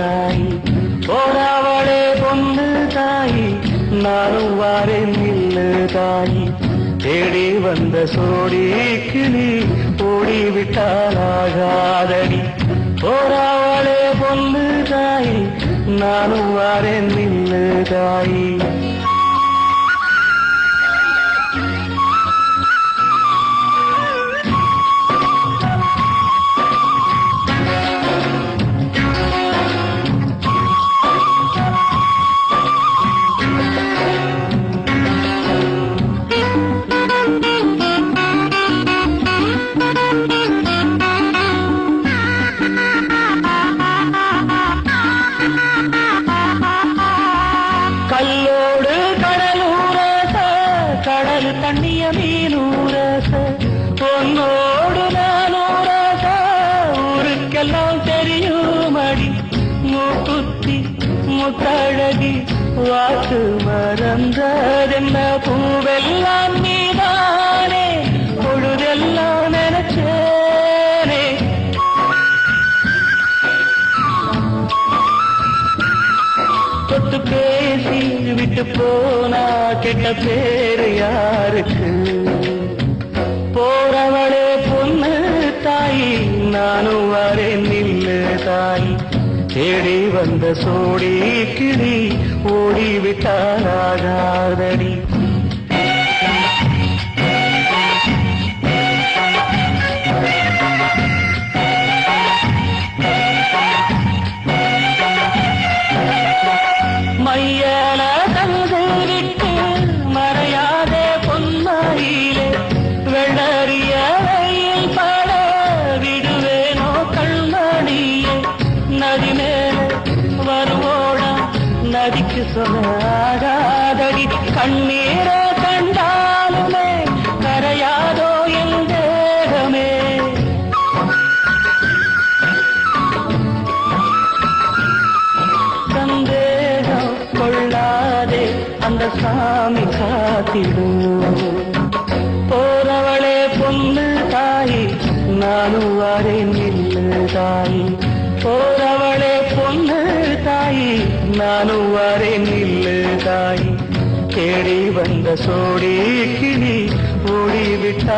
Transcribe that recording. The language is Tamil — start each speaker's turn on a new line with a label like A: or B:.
A: தாய் போராவளே பொண்ணு தாய் நானும் வாரேன் நில்லு தாய் தேடி வந்த சோடிக்கு நீ ஓடிவிட்டாலாகாதடி போராவளே பொண்ணு தாய் நானும் வாரேன் நில்லு தாய் கல்லோடு கடலூரச கடல் தண்ணிய மீனூரச பொன்னோடு நானூரச ஊருக்கெல்லாம் தெரியுமடி மூக்குத்தி முத்தழகி வாக்கு மறந்ததென்ன பூவெல்லாம் நீதானே பொழுதெல்லாம் நினைச்சேனே தொட்டு பேசி விட்டு போனா கெட்ட பேரு யாருக்கு போறவளே பொண்ணு தாய் நானும் வரேன் நில்லு தாய் தேடி வந்த சோடி கிளி ஓடிவிட்டாராகாதடி மையன தந்து விட்டு மறையாதே பொன்மாயிலே வெள்ளறிய வெயில் பட விடுவேனோ கண்மணியே நதி மேல வருவோடா நதிக்கு சொல்லாதடி கண்ணீரை கண்டாலுமே கரையாதோ என் தேகமே சந்தேகம் கொள்ளாதே அந்த சாமி காத்திடும் போறவளே பொண்ணு தாய் நானும் வரேன் நில்லு தாய் போறவளே பொண்ணு தாய் நானும் வரேன் நில்லு தாய் தேடி வந்த சோடி கிளி ஓடிவிட்டாராகாதடி